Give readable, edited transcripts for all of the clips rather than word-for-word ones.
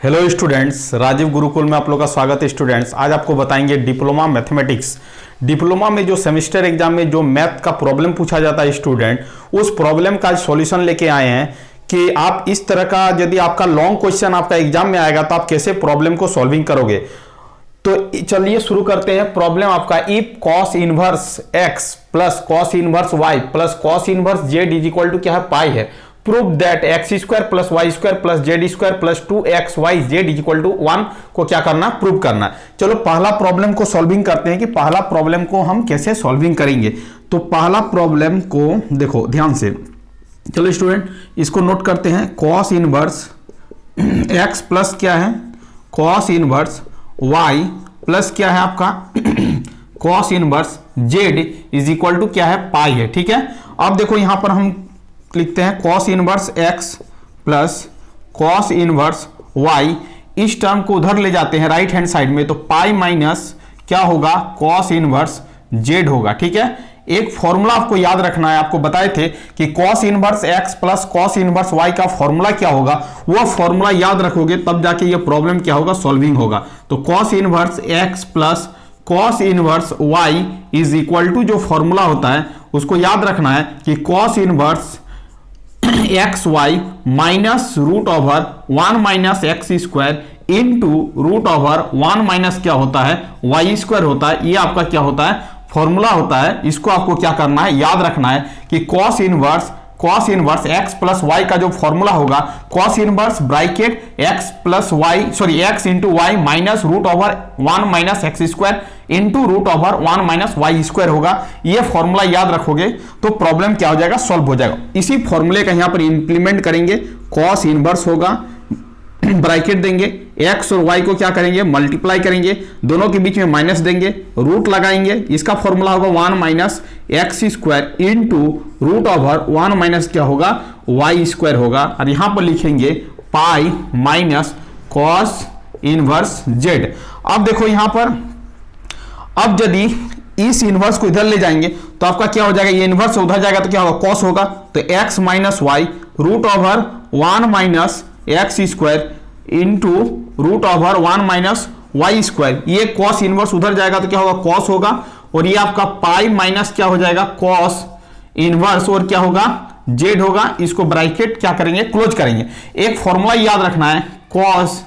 Hello students, Rajiv Gurukul में आप लोग का स्वागत है। स्टूडेंट्स, आज आपको बताएंगे डिप्लोमा मैथमेटिक्स। डिप्लोमा में जो सेमेस्टर एग्जाम में जो मैथ का प्रॉब्लम पूछा जाता है स्टूडेंट, उस प्रॉब्लम का सॉल्यूशन लेके आए हैं कि आप इस तरह का यदि आपका लॉन्ग क्वेश्चन आपका एग्जाम में आएगा तो आप कैसे प्रॉब्लम को सॉल्विंग करोगे। तो चलिए शुरू करते हैं। प्रॉब्लम आपका if cos inverse x plus cos inverse y plus cos inverse z is equal to क्या है, पाई है। Prove that x square plus y square plus z square plus 2xyz is equal to 1 को क्या करना, prove करना। चलो पहला problem को सॉल्विंग करते हैं कि पहला प्रॉब्लम को हम कैसे सॉल्विंग करेंगे। तो पहला प्रॉब्लम को देखो ध्यान से। चलो स्टूडेंट, इसको नोट करते हैं। कॉस इनवर्स x प्लस क्या है, कॉस इनवर्स y प्लस क्या है आपका cos inverse z is equal to क्या है, पाई है। ठीक है, अब देखो यहां पर हम लिखते हैं cos inverse x plus cos inverse y। इस टर्म को उधर ले जाते हैं राइट हैंड साइड में, तो पाई माइनस क्या होगा, कॉस इनवर्स z होगा। ठीक है, एक फॉर्मूला आपको याद रखना है। आपको बताए थे कि cos inverse x plus cos inverse y का फॉर्मूला क्या होगा, वो फॉर्मूला याद रखोगे तब जाके ये प्रॉब्लम क्या होगा, सॉल्विंग होगा। तो cos inverse x plus cos inverse y is equal to जो फॉर्मूला होता है उसको याद रखना है कि cos inverse x y minus root over 1 minus x square into root over 1 minus क्या होता है, वाई स्क्वायर होता है। ये आपका क्या होता है, फॉर्मूला होता है। इसको आपको क्या करना है, याद रखना है कि cos inverse x plus y का जो फॉर्मूला होगा, cos inverse bracket x plus y x into y minus root over 1 minus x square into root over 1 minus y square होगा। ये फॉर्मूला याद रखोगे तो प्रॉब्लम क्या हो जाएगा, सॉल्व हो जाएगा। इसी फॉर्मूले का यहां पर इंप्लीमेंट करेंगे। कॉस इनवर्स होगा, ब्रैकेट देंगे, x और y को क्या करेंगे, मल्टीप्लाई करेंगे, दोनों के बीच में माइनस देंगे, रूट लगाएंगे। इसका फॉर्मूला होगा 1 minus x square into root over 1 minus क्या होगा, वाई स्क्वायर होगा। और यहां पर लिखेंगे pi minus cos inverse z. अब देखो यहां पर, अब यदि इस इनवर्स को इधर ले जाएंगे तो आपका क्या हो जाएगा, ये इनवर्स उधर जाएगा तो क्या होगा, कॉस होगा। तो x minus y root over 1 minus x square into root over 1 minus y square. ये कॉस इनवर्स उधर जाएगा तो क्या होगा, कॉस होगा। और ये आपका पाई माइनस क्या हो जाएगा, कॉस इनवर्स और क्या होगा, जेड होगा। इसको ब्रैकेट क्या करेंगे, क्लोज करेंगे। एक फॉर्मूला याद रखना है, कॉस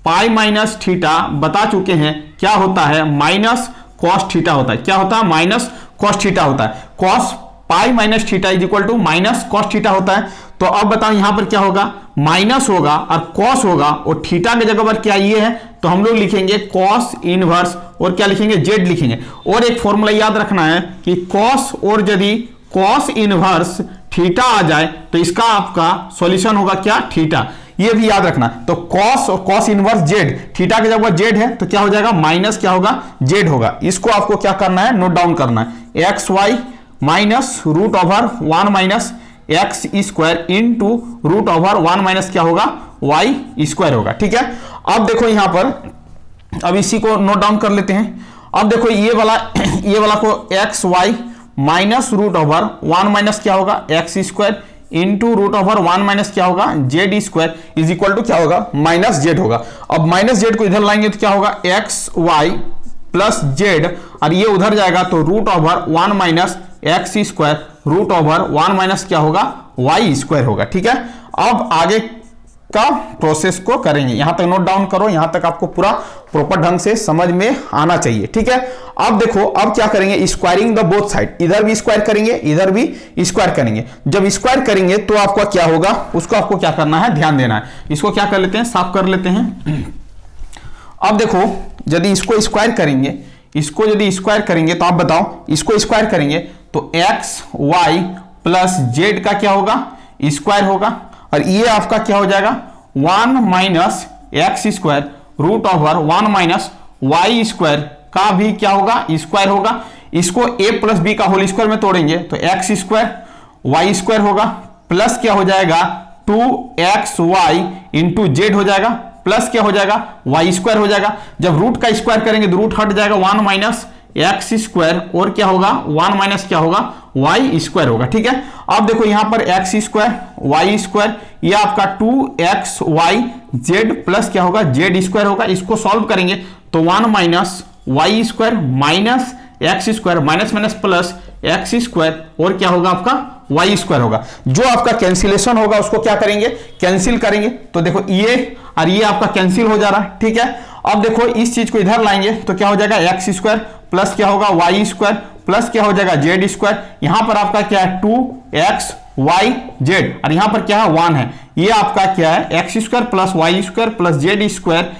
पाई माइनस थीटा बता चुके हैं क्या होता है, माइनस कॉस थीटा होता है। क्या होता है, माइनस कॉस थीटा होता है। Cos pi minus theta is equal to minus cos theta होता है। तो अब बताओ यहां पर क्या होगा, माइनस होगा और कॉस होगा और थीटा की जगह पर क्या ये है, तो हम लोग लिखेंगे कॉस इनवर्स और क्या लिखेंगे, जेड लिखेंगे। और एक फॉर्मूला याद रखना है कि कॉस और यदि कॉस इनवर्स थीटा आ जाए तो इसका आपका सॉल्यूशन होगा क्या, थीटा। ये भी याद रखना। तो कॉस और कॉस इनवर्स जेड, थीटा की जगह जेड है तो क्या हो जाएगा, माइनस क्या होगा, जेड होगा। इसको आपको क्या करना है, नोट डाउन करना है। X y minus root over 1 minus x square into root over 1 minus क्या होगा, वाई स्क्वायर होगा। ठीक है, अब देखो यहां पर, अब इसी को नोट डाउन कर लेते हैं। अब देखो ये वाला को x y minus root over 1 minus क्या होगा, x square into root over 1 minus क्या होगा, z square is equal to क्या होगा, माइनस जेड होगा। अब माइनस जेड को इधर लाएंगे तो क्या होगा, एक्स वाई प्लस जेड, और ये उधर जाएगा तो root over 1 minus x square root over 1 minus क्या होगा, वाई स्क्वायर होगा। ठीक है, अब आगे का प्रोसेस को करेंगे। यहां तक नोट डाउन करो, यहां तक आपको पूरा प्रॉपर ढंग से समझ में आना चाहिए। ठीक है, अब देखो अब क्या करेंगे, स्क्वायरिंग द बोथ साइड। इधर भी स्क्वायर करेंगे, इधर भी स्क्वायर करेंगे। जब स्क्वायर करेंगे तो आपका क्या होगा, उसको आपको क्या करना है, ध्यान देना है। इसको क्या कर लेते हैं, साफ कर लेते हैं। अब देखो यदि इसको स्क्वायर करेंगे, इसको यदि स्क्वायर करेंगे तो आप बताओ, इसको स्क्वायर करेंगे तो एक्स वाई प्लस जेड का क्या होगा, स्क्वायर होगा। और ये आपका क्या हो जाएगा, 1 minus x square root over 1 minus y square का भी क्या होगा, स्क्वायर होगा। इसको ए प्लस बी का होल स्क्वायर में तोड़ेंगे तो एक्स स्क्वायर वाई स्क्वायर होगा, प्लस क्या हो जाएगा 2xy इंटू जेड हो जाएगा, प्लस क्या हो जाएगा, वाई स्क्वायर हो जाएगा। जब रूट का स्क्वायर करेंगे तो रूट हट जाएगा, 1 माइनस एक्स स्क्वायर और क्या होगा, 1 माइनस क्या होगा, वाई स्क्वायर होगा। ठीक है, अब देखो यहां पर एक्स स्क्वायर वाई स्क्वायर, ये आपका 2xyz प्लस क्या होगा जेड स्क्वायर होगा। इसको सॉल्व करेंगे तो 1 minus y square minus x square minus minus plus x square और क्या होगा आपका वाई स्क्वायर होगा। जो आपका कैंसिलेशन होगा उसको क्या करेंगे, कैंसिल करेंगे। तो देखो ये और ये आपका कैंसिल हो जा रहा है। ठीक है, अब देखो इस चीज को इधर लाएंगे तो क्या हो जाएगा एक्स स्क्वायर प्लस क्या होगा वाई स्क्वायर प्लस क्या हो जाएगा जेड स्क्वायर। यहां पर आपका क्या है 2xyz और यहां पर क्या है 1 है। ये आपका क्या है x square plus y square plus z square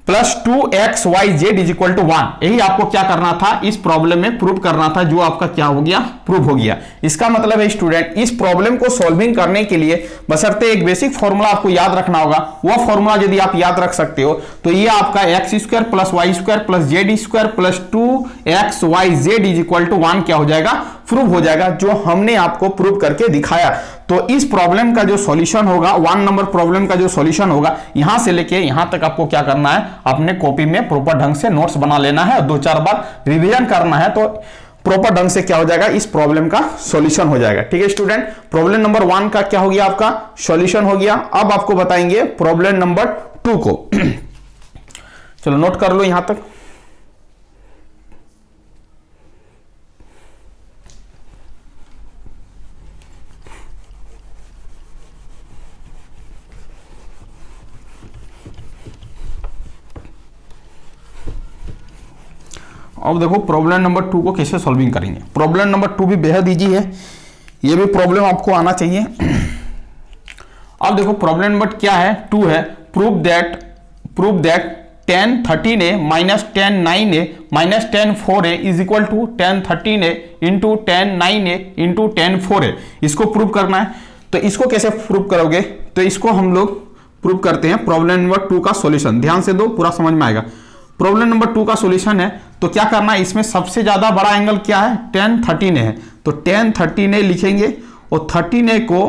plus 2xyz is equal to 1। यही आपको क्या करना था, इस प्रॉब्लम में प्रूव करना था, जो आपका क्या हो गया प्रूव हो गया। इसका मतलब है स्टूडेंट इस प्रॉब्लम को सॉल्विंग करने के लिए बशर्ते एक बेसिक फॉर्मूला आपको याद रखना होगा। वह फॉर्मूला यदि आप याद रख सकते हो तो ये आपका x square plus y square plus z square plus 2xyz is equal to 1 क्या हो जाएगा, प्रूव हो जाएगा, जो हमने आपको प्रूव करके दिखाया। तो इस प्रॉब्लम का जो सॉल्यूशन होगा 1 नंबर प्रॉब्लम का जो सॉल्यूशन होगा यहां से लेके यहां तक आपको क्या करना है, अपने कॉपी में प्रॉपर ढंग से नोट्स बना लेना है और 2-4 बार रिवीजन करना है। तो प्रॉपर ढंग से क्या हो जाएगा, इस प्रॉब्लम का सॉल्यूशन हो जाएगा। ठीक है स्टूडेंट, प्रॉब्लम नंबर 1 का क्या हो गया आपका सॉल्यूशन हो गया। अब आपको बताएंगे प्रॉब्लम नंबर 2 को। चलो नोट कर लो यहां तक। अब देखो प्रॉब्लम नंबर 2 को कैसे सॉल्विंग करेंगे। प्रॉब्लम नंबर 2 भी बेहद इजी है, ये भी प्रॉब्लम आपको आना चाहिए। अब देखो प्रॉब्लम नंबर क्या है 2 है, prove that 10 13a minus 10 9a minus 10 4a is equal to 10 13a into 10 9a into 10 4a। इसको प्रूव करना है। तो इसको कैसे प्रूव करोगे, तो इसको हम लोग प्रूव करते हैं प्रॉब्लम नंबर 2 का सॉल्यूशन। ध्यान से दो, पूरा समझ में आएगा। प्रॉब्लम नंबर 2 का सॉल्यूशन है तो क्या करना है, इसमें सबसे ज्यादा बड़ा एंगल क्या है 10 13a है। तो 10 13a लिखेंगे और 13a को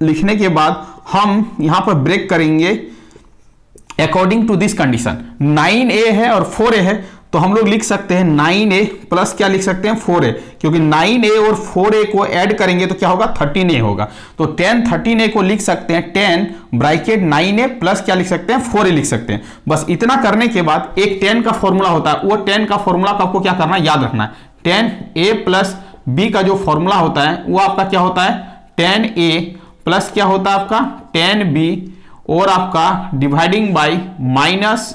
लिखने के बाद हम यहां पर ब्रेक करेंगे according to this condition. 9a है और 4a है तो हम लोग लिख सकते हैं 9a प्लस क्या लिख सकते हैं 4a, क्योंकि 9a और 4a को ऐड करेंगे तो क्या होगा 13a होगा। तो 10 13a को लिख सकते हैं 10 ब्रैकेट 9a प्लस क्या लिख सकते हैं 4a लिख सकते हैं। बस इतना करने के बाद एक 10 का फॉर्मूला होता है, वो 10 का फॉर्मूला को आपको क्या करना है, याद रखना है। 10a प्लस b का जो फॉर्मूला होता है वो आपका क्या होता है 10a प्लस क्या होता है आपका 10b और आपका dividing by minus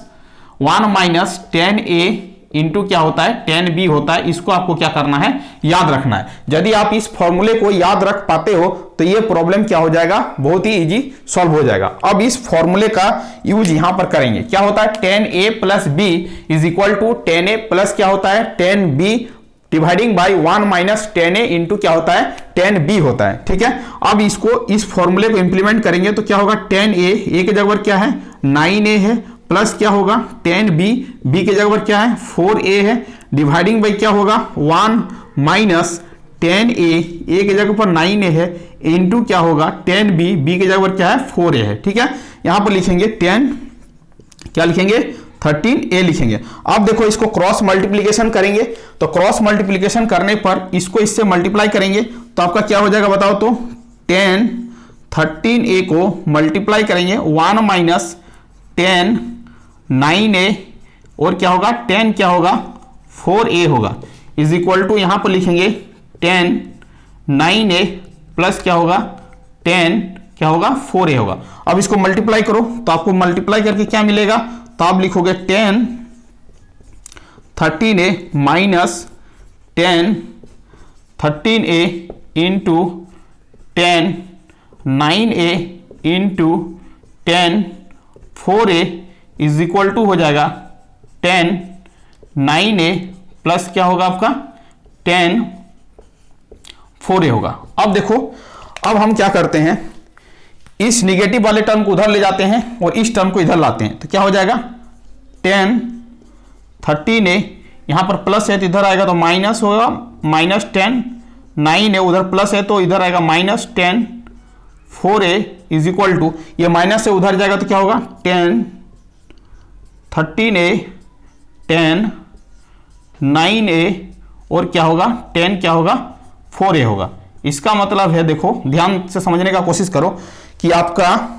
1 minus 10a into क्या होता है 10b होता है। इसको आपको क्या करना है, याद रखना है। यदि आप इस फॉर्मूले को याद रख पाते हो तो ये प्रॉब्लम क्या हो जाएगा, बहुत ही इजी सॉल्व हो जाएगा। अब इस फॉर्मूले का यूज यहां पर करेंगे। क्या होता है 10a plus b is equal to 10a plus क्या होता है 10b dividing by 1 minus 10a into क्या होता है 10b होता है। ठीक है, अब इसको इस फॉर्मूले को इंप्लीमेंट करेंगे तो क्या होगा 10a a के जगह पर क्या है 9a है प्लस क्या होगा 10b b के जगह पर क्या है 4a है डिवाइडिंग बाई क्या होगा 1 माइनस 10a a के जगह पर 9a है इंटू क्या होगा 10b b के जगह पर क्या है 4a है। ठीक है, यहां पर लिखेंगे 10 क्या लिखेंगे 13a लिखेंगे। अब देखो इसको क्रॉस मल्टीप्लीकेशन करेंगे तो क्रॉस मल्टीप्लीकेशन करने पर इसको इससे मल्टीप्लाई करेंगे तो आपका क्या हो जाएगा बताओ तो 10 13a को मल्टीप्लाई करेंगे 1 माइनस 10 9a और क्या होगा 10 क्या होगा 4a होगा इज इक्वल टू यहां पर लिखेंगे 10 9a प्लस क्या होगा 10 क्या होगा 4a होगा। अब इसको मल्टीप्लाई करो तो आपको मल्टीप्लाई करके क्या मिलेगा, तो आप लिखोगे 10 13a minus 10 13a into 10 9a into 10 4a is equal to हो जाएगा 10 9a प्लस क्या होगा आपका 10 4a होगा। अब देखो अब हम क्या करते हैं, इस निगेटिव वाले टर्म को उधर ले जाते हैं और इस टर्म को इधर लाते हैं तो क्या हो जाएगा 10 13a यहां पर प्लस है तो इधर आएगा तो माइनस होगा माइनस 10 9 है उधर प्लस है तो इधर आएगा minus 10 4a is equal to ये माइनस से उधर जाएगा तो क्या होगा 10 13a 10 9a और क्या होगा 10 क्या होगा 4a होगा। इसका मतलब है, देखो ध्यान से समझने का कोशिश करो कि आपका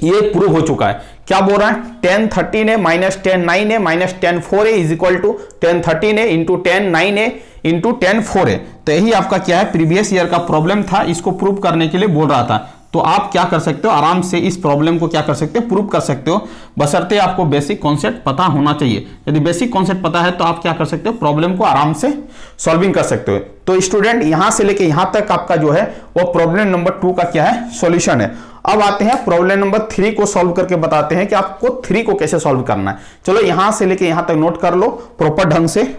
ये प्रूव हो चुका है। क्या बोल रहा है, 10 13a minus 10 9a minus 10 4a is equal to 10 13a into 10 9a into 10 4a। तो यही आपका क्या है, प्रीवियस ईयर का प्रॉब्लम था, इसको प्रूव करने के लिए बोल रहा था। तो आप क्या कर सकते हो, आराम से इस प्रॉब्लम को क्या कर सकते हो, प्रूव कर सकते हो, बशर्ते आपको बेसिक कॉन्सेप्ट पता होना चाहिए। यदि बेसिक कॉन्सेप्ट पता है तो आप क्या कर सकते हो, प्रॉब्लम को आराम से सॉल्विंग कर सकते हो। तो स्टूडेंट यहां से लेके यहां तक आपका जो है वो प्रॉब्लम नंबर 2 का क्या है, सॉल्यूशन है। अब आते हैं प्रॉब्लम नंबर 3 को सॉल्व करके बताते हैं कि आपको 3 को कैसे सॉल्व करना है। चलो यहां से लेके यहां तक नोट कर लो प्रॉपर ढंग से।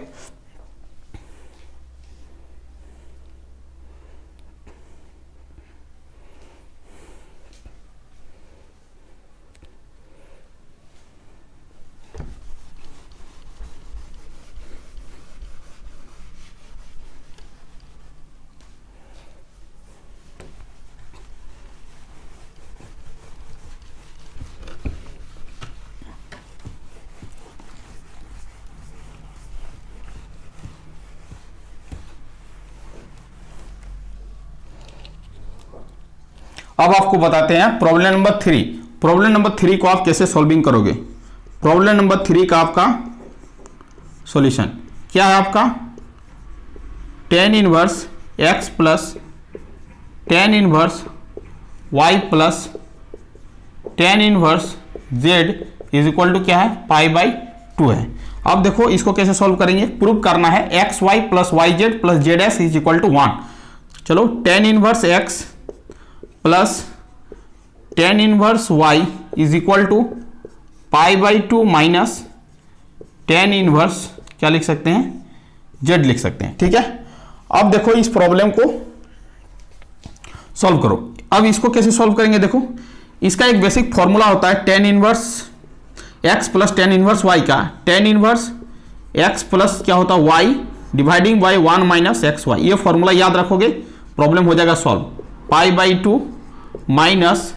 अब आपको बताते हैं प्रॉब्लम नंबर 3। प्रॉब्लम नंबर 3 को आप कैसे सॉल्विंग करोगे। प्रॉब्लम नंबर 3 का आपका सॉल्यूशन क्या है, आपका tan inverse x plus tan inverse y plus tan inverse z is equal to क्या है, π/2 है। अब देखो इसको कैसे सॉल्व करेंगे, प्रूव करना है x y plus y z plus z x is equal to 1। चलो tan inverse x plus tan inverse y is equal to π/2 minus tan inverse क्या लिख सकते हैं, z लिख सकते हैं। ठीक है, अब देखो इस प्रॉब्लम को सॉल्व करो। अब इसको कैसे सॉल्व करेंगे, देखो इसका एक बेसिक फॉर्मूला होता है tan inverse x plus tan inverse y का। tan इनवर्स x प्लस क्या होता है y dividing by 1 minus x y. ये फॉर्मूला याद रखोगे, प्रॉब्लम हो जाएगा सॉल्व। π/2 माइनस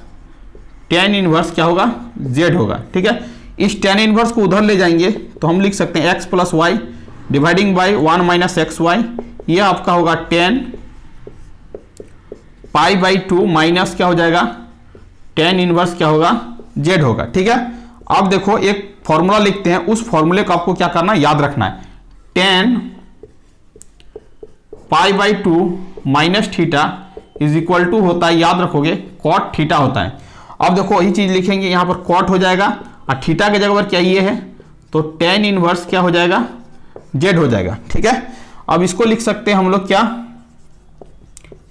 tan इनवर्स क्या होगा, z होगा। ठीक है, इस tan इनवर्स को उधर ले जाएंगे तो हम लिख सकते हैं x plus y dividing by 1 minus x y. यह आपका होगा tan π/2 माइनस क्या हो जाएगा, tan इनवर्स क्या होगा, z होगा। ठीक है, अब देखो एक फॉर्मूला लिखते हैं, उस फॉर्मूले को आपको क्या करना है, याद रखना है। tan π/2 minus theta is equal to होता है, याद रखोगे कॉट थीटा होता है। अब देखो वही चीज लिखेंगे, यहां पर कॉट हो जाएगा और थीटा के जगह पर क्या ये है, तो tan इनवर्स क्या हो जाएगा, z हो जाएगा। ठीक है, अब इसको लिख सकते हैं हम लोग क्या,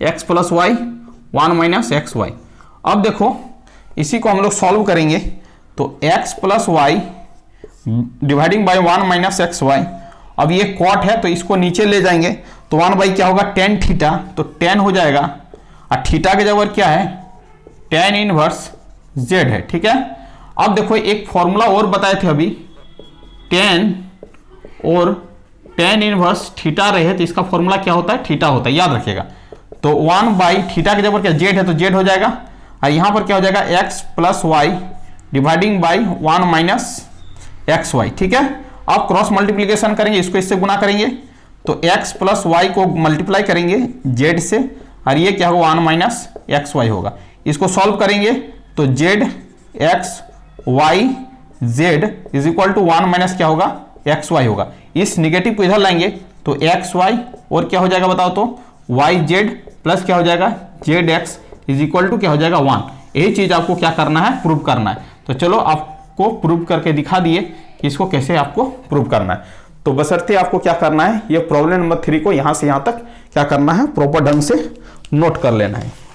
x plus y 1 minus x y. अब देखो इसी को हम लोग सॉल्व करेंगे तो x plus y dividing by 1 minus x y. अब ये कॉट है तो इसको नीचे ले जाएंगे तो 1 बाई क्या होगा, tan थीटा, तो tan हो जाएगा और थीटा के जगह क्या है, tan इनवर्स z है। ठीक है, अब देखो एक फॉर्मूला और बताए थे अभी, tan और tan इनवर्स थीटा रहे तो इसका फॉर्मूला क्या होता है, थीटा होता है, याद रखिएगा। तो 1 बाई थीटा के जगह क्या z है तो z हो जाएगा और यहां पर क्या हो जाएगा, x plus y dividing by 1 minus x y. ठीक है, अब क्रॉस मल्टीप्लीकेशन करेंगे, इसको इससे गुना करेंगे तो x प्लस वाई को मल्टीप्लाई करेंगे z से और ये क्या होगा 1 माइनस एक्स वाई होगा। इसको सॉल्व करेंगे तो z x y z is equal to 1 minus क्या होगा, एक्स वाई होगा। इस निगेटिव को इधर लाएंगे तो एक्स वाई और क्या हो जाएगा बताओ, तो वाई जेड प्लस क्या हो जाएगा, z x is equal to क्या हो जाएगा 1। यही चीज आपको क्या करना है, प्रूव करना है। तो चलो आपको प्रूव करके दिखा दिए कि इसको कैसे आपको प्रूव करना है। तो बशर्ते आपको क्या करना है, ये प्रॉब्लम नंबर 3 को यहां से यहां तक क्या करना है, प्रॉपर ढंग से नोट कर लेना है।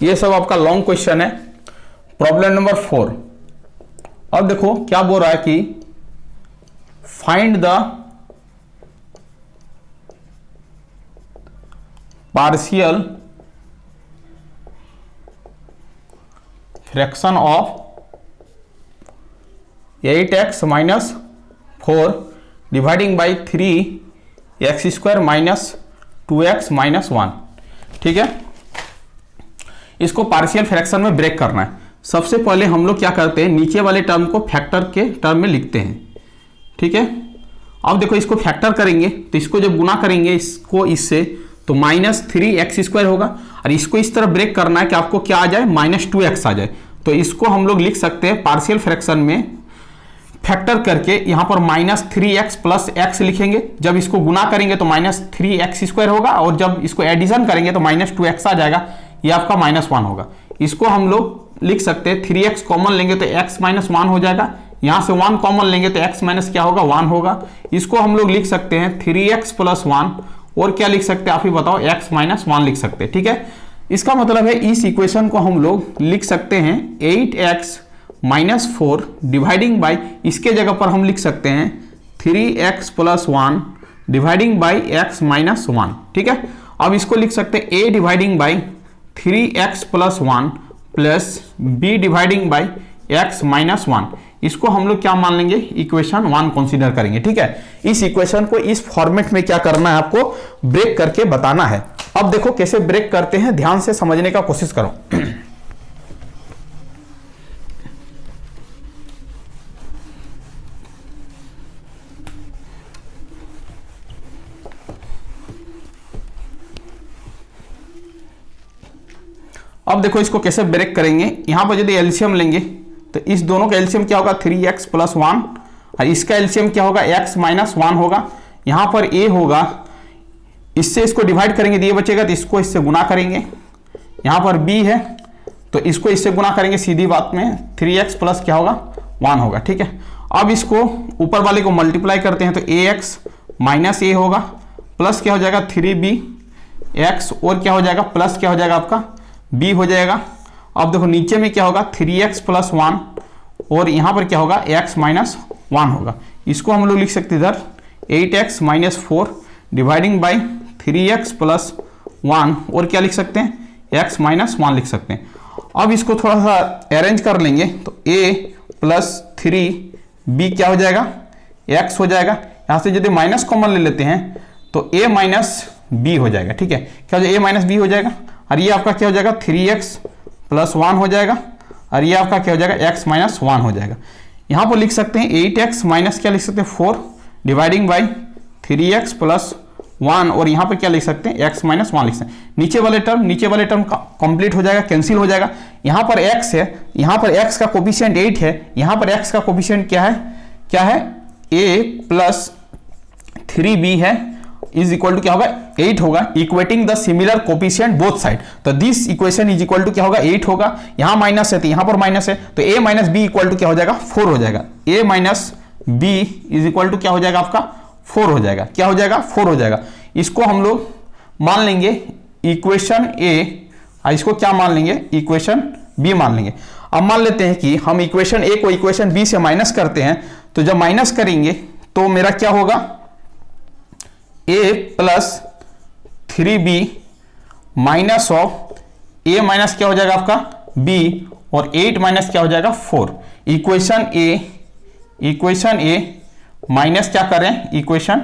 ये सब आपका लॉन्ग क्वेश्चन है, प्रॉब्लम नंबर 4। अब देखो क्या बोल रहा है कि find the partial fraction of 8x minus 4 dividing by 3x² minus 2x minus 1। ठीक है, इसको पार्शियल फ्रैक्शन में ब्रेक करना है। सबसे पहले हम लोग क्या करते हैं, नीचे वाले टर्म को फैक्टर के टर्म में लिखते हैं। ठीक है, अब देखो इसको फैक्टर करेंगे तो इसको जब गुना करेंगे इसको इससे, तो माइनस 3x² होगा, और इसको इस तरह ब्रेक करना है कि आपको क्या आ जाए, माइनस 2x आ जाए। तो इसको हम लोग लिख सकते हैं पार्शियल फ्रैक्शन में फैक्टर करके, यहां पर माइनस 3x प्लस x लिखेंगे। जब इसको गुना करेंगे तो माइनस 3x² होगा, और जब इसको एडिशन करेंगे तो माइनस 2x आ जाएगा, ये आपका -1 होगा। इसको हम लोग लिख सकते हैं 3x कॉमन लेंगे तो x माइनस 1 हो जाएगा, यहां से 1 कॉमन लेंगे तो x माइनस क्या होगा, 1 होगा। इसको हम लोग लिख सकते हैं 3x प्लस 1, और क्या लिख सकते हैं आप ही बताओ, x माइनस 1 लिख सकते हैं। ठीक है, इसका मतलब है इस इक्वेशन को हम लोग लिख सकते हैं 8x माइनस 4 डिवाइडिंग बाई, इसके जगह पर हम लिख सकते हैं 3x plus 1 dividing by x minus 1। ठीक है, अब इसको लिख सकते हैं a dividing by 3x plus 1 plus b dividing by x minus 1। इसको हम लोग क्या मान लेंगे, इक्वेशन 1 कंसीडर करेंगे। ठीक है, इस इक्वेशन को इस फॉर्मेट में क्या करना है, आपको ब्रेक करके बताना है। अब देखो कैसे ब्रेक करते हैं, ध्यान से समझने का कोशिश करो। अब देखो इसको कैसे ब्रेक करेंगे, यहां पर यदि एलसीएम लेंगे तो इस दोनों का एलसीएम क्या होगा, 3x प्लस 1, और इसका एलसीएम क्या होगा, x माइनस 1 होगा। यहां पर a होगा, इससे इसको डिवाइड करेंगे तो ये बचेगा, तो इसको इससे गुना करेंगे। यहां पर b है तो इसको इससे गुना करेंगे, सीधी बात में 3x प्लस क्या होगा, 1 होगा। ठीक है, अब इसको ऊपर वाले को मल्टीप्लाई करते हैं तो ax माइनस a होगा, प्लस क्या हो जाएगा 3bx, और क्या हो जाएगा, प्लस क्या हो जाएगा आपका b हो जाएगा। अब देखो नीचे में क्या होगा, 3x प्लस 1, और यहां पर क्या होगा, x माइनस 1 होगा। इसको हम लोग लिख सकते हैं इधर 8x minus 4 dividing by 3x plus 1, और क्या लिख सकते हैं, x माइनस 1 लिख सकते हैं। अब इसको थोड़ा सा अरेंज कर लेंगे तो a प्लस 3b क्या हो जाएगा, x हो जाएगा। यहां से यदि माइनस कॉमन ले लेते हैं तो a माइनस b हो जाएगा। ठीक है, क्या हो जाएगा, a माइनस b हो जाएगा, और ये आपका क्या हो जाएगा, 3x प्लस 1 हो जाएगा, और ये आपका क्या हो जाएगा, x माइनस 1 हो जाएगा। यहाँ पर लिख सकते हैं 8x माइनस क्या लिख सकते हैं, 4 डिवाइडिंग बाई 3x प्लस 1, और यहाँ पर क्या लिख सकते हैं, x माइनस 1 लिख सकते हैं। नीचे वाले टर्म कंप्लीट हो जाएगा, कैंसिल हो जाएगा। यहाँ पर x है, यहाँ पर x का कोफिशिएंट 8 है, यहाँ पर x का कोफिशिएंट क्या है, a प्लस 3b है, इज इक्वल टू क्या होगा, 8 होगा। Equating the similar coefficient both side, तो this equation is equal to क्या होगा, 8 होगा। यहां माइनस है तो यहां पर माइनस है, तो a minus b equal to क्या हो जाएगा, 4 हो जाएगा। a minus b is equal to क्या हो जाएगा आपका, 4 हो जाएगा। क्या हो जाएगा, 4 हो जाएगा। इसको हम लोग मान लेंगे इक्वेशन a, और इसको क्या मान लेंगे, इक्वेशन b मान लेंगे। अब मान लेते हैं कि हम इक्वेशन a को इक्वेशन b से माइनस करते हैं, तो जब माइनस करेंगे तो मेरा क्या होगा, a plus 3b minus of a minus क्या हो जाएगा आपका b, और 8 माइनस क्या हो जाएगा 4। इक्वेशन a माइनस क्या कर रहे हैं, इक्वेशन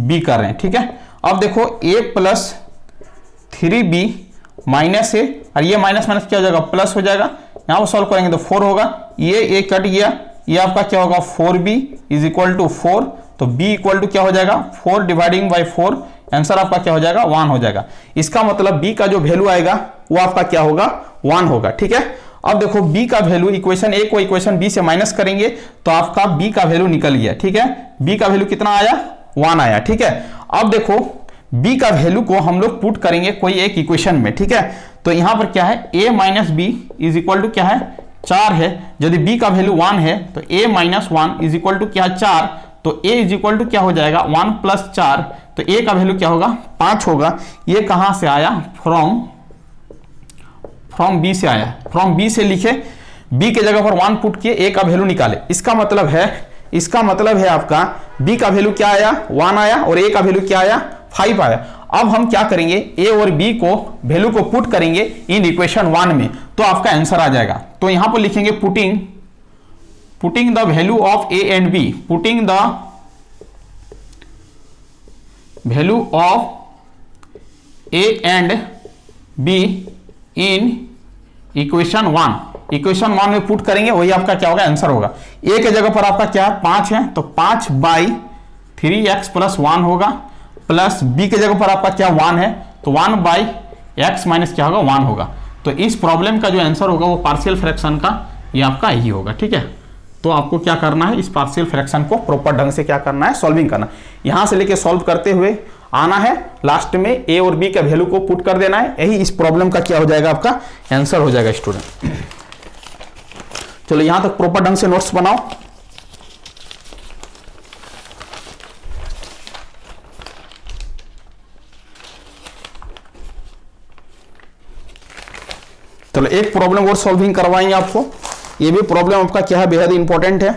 b कर रहे हैं। ठीक है, अब देखो a plus 3b minus a, और ये माइनस माइनस क्या हो जाएगा, प्लस हो जाएगा। यहां पर सॉल्व करेंगे तो 4 होगा, ये a कट गया, ये आपका क्या होगा, 4b इज इक्वल टू 4, तो b इक्वल टू क्या हो जाएगा, 4 डिवाइडिंग बाई 4, आंसर आपका क्या हो जाएगा, 1 हो जाएगा। इसका मतलब b का जो वैल्यू आएगा वो आपका क्या होगा, 1 होगा। ठीक है, अब देखो b का वैल्यू, इक्वेशन a को इक्वेशन b से माइनस करेंगे तो आपका b का वैल्यू निकल गया। ठीक है, b का वैल्यू कितना आया, 1 आया। ठीक है, अब देखो b का वैल्यू को हम लोग पुट करेंगे कोई एक इक्वेशन में। ठीक है, तो यहां पर क्या है, a minus b is equal to क्या है, 4 है। यदि b का वैल्यू 1 है तो a minus 1 is equal to क्या, 4, तो a इज इक्वल टू क्या हो जाएगा, 1 प्लस 4, तो a का वैल्यू क्या होगा, 5 होगा। ये कहां से आया, फ्रॉम b से आया। फ्रॉम b से लिखे, b के जगह पर 1 पुट किए, a का वैल्यू निकाले। इसका मतलब है आपका b का वैल्यू क्या आया, 1 आया, और a का वैल्यू क्या आया, 5 आया। अब हम क्या करेंगे, ए और बी को वैल्यू को पुट करेंगे इन इक्वेशन 1 में, तो आपका आंसर आ जाएगा। तो यहां पर लिखेंगे putting the value of a and b, putting the value of a and b in equation 1। Equation 1 में पुट करेंगे, वही आपका क्या होगा, आंसर होगा। ए के जगह पर आपका क्या 5 है, तो 5/3x + 1 होगा, प्लस बी के जगह पर आपका क्या 1 है, तो 1/x माइनस क्या होगा 1 होगा। तो इस प्रॉब्लम का जो आंसर होगा वो पार्शियल फ्रैक्शन का ये आपका यही होगा। ठीक है, तो आपको क्या करना है, इस पार्शियल फ्रैक्शन को प्रॉपर ढंग से क्या करना है, सॉल्विंग करना। यहां से लेके सॉल्व करते हुए आना है, लास्ट में ए और बी का वैल्यू को पुट कर देना है, यही इस प्रॉब्लम का क्या हो जाएगा, आपका आंसर हो जाएगा स्टूडेंट। चलो यहां तक प्रॉपर ढंग से नोट्स बनाओ। चलो एक प्रॉब्लम और सॉल्विंग करवाएंगे आपको, ये भी प्रॉब्लम आपका क्या है, बेहद इंपॉर्टेंट है।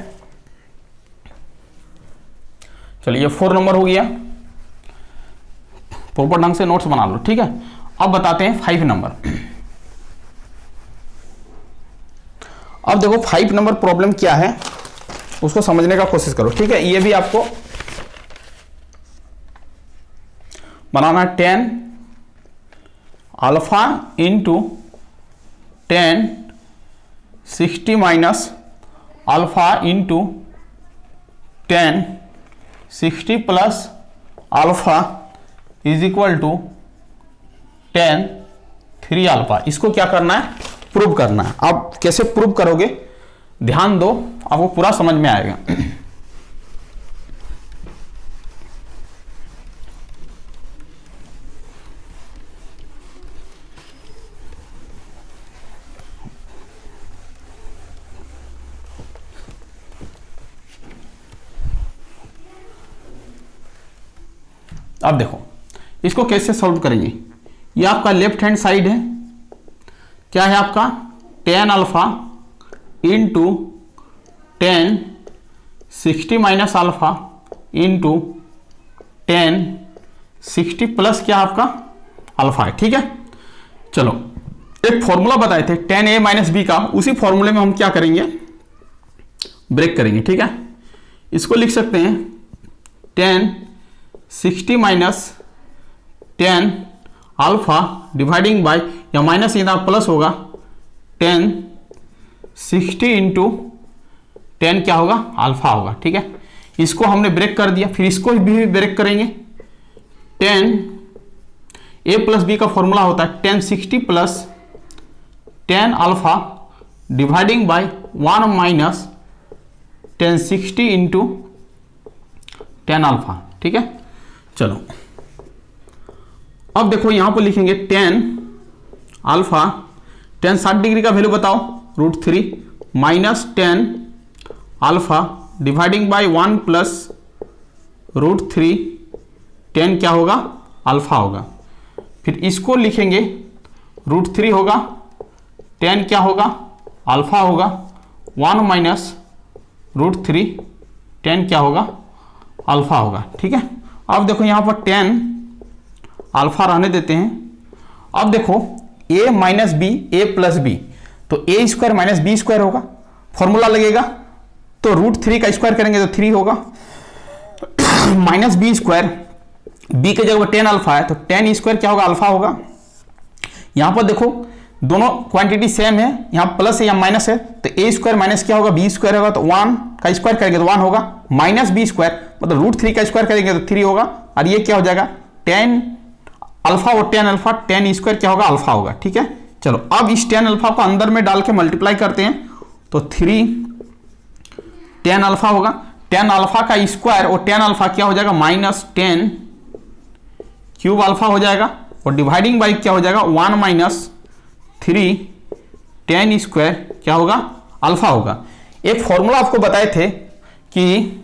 चलिए ये 4 नंबर हो गया, प्रॉपर ढंग से नोट्स बना लो। ठीक है, अब बताते हैं 5 नंबर। अब देखो 5 नंबर प्रॉब्लम क्या है उसको समझने का कोशिश करो। ठीक है, ये भी आपको बनाना 10 alpha into 10 60 minus alpha into 10 60 plus alpha is equal to 10 3 alpha. इसको क्या करना है, प्रूव करना है। आप कैसे प्रूव करोगे, ध्यान दो, आपको पूरा समझ में आएगा। अब देखो इसको कैसे सॉल्व करेंगे। ये आपका लेफ्ट हैंड साइड है, क्या है आपका 10 alpha into 10 60 minus alpha into 10 60 plus क्या आपका अल्फा है। ठीक है, चलो एक फॉर्मूला बताए थे 10a माइनस बी का, उसी फॉर्मूले में हम क्या करेंगे, ब्रेक करेंगे। ठीक है, इसको लिख सकते हैं 10 60 माइनस 10 अल्फा डिवाइडिंग बाय, या माइनस यहाँ प्लस होगा 10 60 इंटू 10 क्या होगा, अल्फा होगा। ठीक है, इसको हमने ब्रेक कर दिया, फिर इसको भी ब्रेक करेंगे। 10 a प्लस बी का फॉर्मूला होता है 10 60 plus 10 alpha dividing by 1 minus 10 60 into 10 alpha. ठीक है, चलो अब देखो यहां पर लिखेंगे 10 अल्फा, 10 60 डिग्री का वैल्यू बताओ, √3 minus 10 alpha dividing by 1 plus √3 10 क्या होगा, अल्फा होगा। फिर इसको लिखेंगे √3 होगा, 10 क्या होगा, अल्फा होगा, 1 माइनस √3 10 क्या होगा, अल्फा होगा। ठीक है, अब देखो यहां पर 10 अल्फा रहने देते हैं। अब देखो a minus b a plus b, तो a square minus b square होगा, फॉर्मूला लगेगा, तो √3 का स्क्वायर करेंगे तो 3 होगा, माइनस बी स्क्वायर, बी के जगह 10 अल्फा है तो 10 स्क्वायर क्या होगा, अल्फा होगा। यहां पर देखो दोनों क्वांटिटी सेम है, यहां प्लस है या माइनस है, तो a स्क्वायर माइनस क्या होगा, बी स्क्वायर होगा, तो 1 का स्क्वायर करेंगे तो 1 होगा, माइनस बी स्क्वायर मतलब √3 का स्क्वायर करेंगे तो 3 होगा, और ये क्या हो जाएगा 10 अल्फा और 10 अल्फा, 10 स्क्वायर क्या होगा, अल्फा होगा। ठीक है, चलो अब इस 10 अल्फा को अंदर में डाल के मल्टीप्लाई करते हैं, तो 3 10 अल्फा होगा, 10 अल्फा का स्क्वायर और 10 अल्फा क्या हो जाएगा, माइनस 10 क्यूब अल्फा हो जाएगा, और डिवाइडिंग बाई क्या हो जाएगा 1 माइनस 3 10 स्क्वायर क्या होगा, अल्फा होगा। एक फॉर्मूला आपको बताए थे कि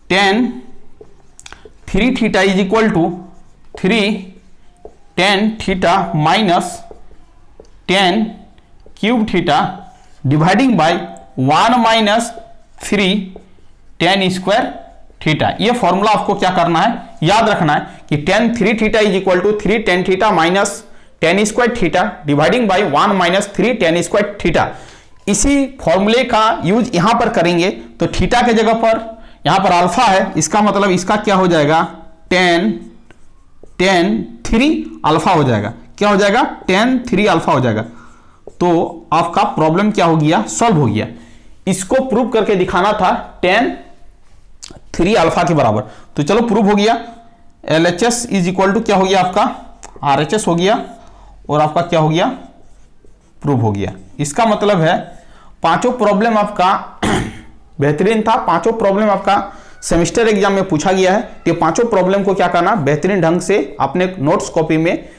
10 3 theta is equal to 3 10 theta minus 10 cube theta dividing by 1 minus 3 10 square theta. ये फॉर्मूला आपको क्या करना है, याद रखना है कि tan 3 theta is equal to 3 tan theta minus tan square theta dividing by 1 minus 3 tan square theta. इसी फॉर्मूले का यूज यहां पर करेंगे तो थीटा के जगह पर यहां पर अल्फा है, इसका मतलब इसका क्या हो जाएगा, tan 3 अल्फा हो जाएगा। क्या हो जाएगा, tan 3 अल्फा हो जाएगा। तो आपका प्रॉब्लम क्या हो गया, सॉल्व हो गया। इसको प्रूव करके दिखाना था tan 3 अल्फा के बराबर, तो चलो प्रूव हो गया। LHS इज इक्वल टू क्या हो गया आपका, RHS हो गया, और आपका क्या हो गया, प्रूव हो गया। इसका मतलब है पांचों प्रॉब्लम आपका बेहतरीन था, पांचों प्रॉब्लम आपका सेमेस्टर एग्जाम में पूछा गया है। तो पांचों प्रॉब्लम को क्या करना, बेहतरीन ढंग से अपने नोट्स कॉपी में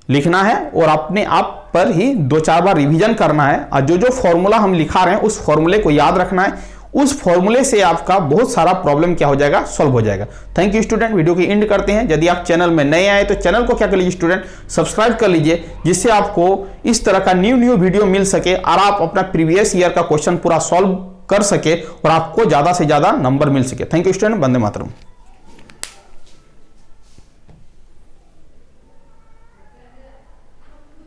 लिखना है और अपने आप पर ही 2-4 बार रिवीजन करना है। और जो जो फॉर्मूला हम लिखा रहे हैं उस फॉर्मूले को याद रखना है। उस फॉर्मूले से आपका बहुत सारा प्रॉब्लम क्या हो जाएगा, सॉल्व हो जाएगा। थैंक यू स्टूडेंट, वीडियो की एंड करते हैं। यदि आप चैनल में नए आए तो चैनल को क्या कर लीजिए स्टूडेंट, सब्सक्राइब कर लीजिए, जिससे आपको इस तरह का न्यू वीडियो मिल सके और आप अपना प्रीवियस ईयर का क्वेश्चन पूरा सॉल्व कर सके और आपको ज्यादा से ज्यादा नंबर मिल सके। Thank you student, Vande Mataram.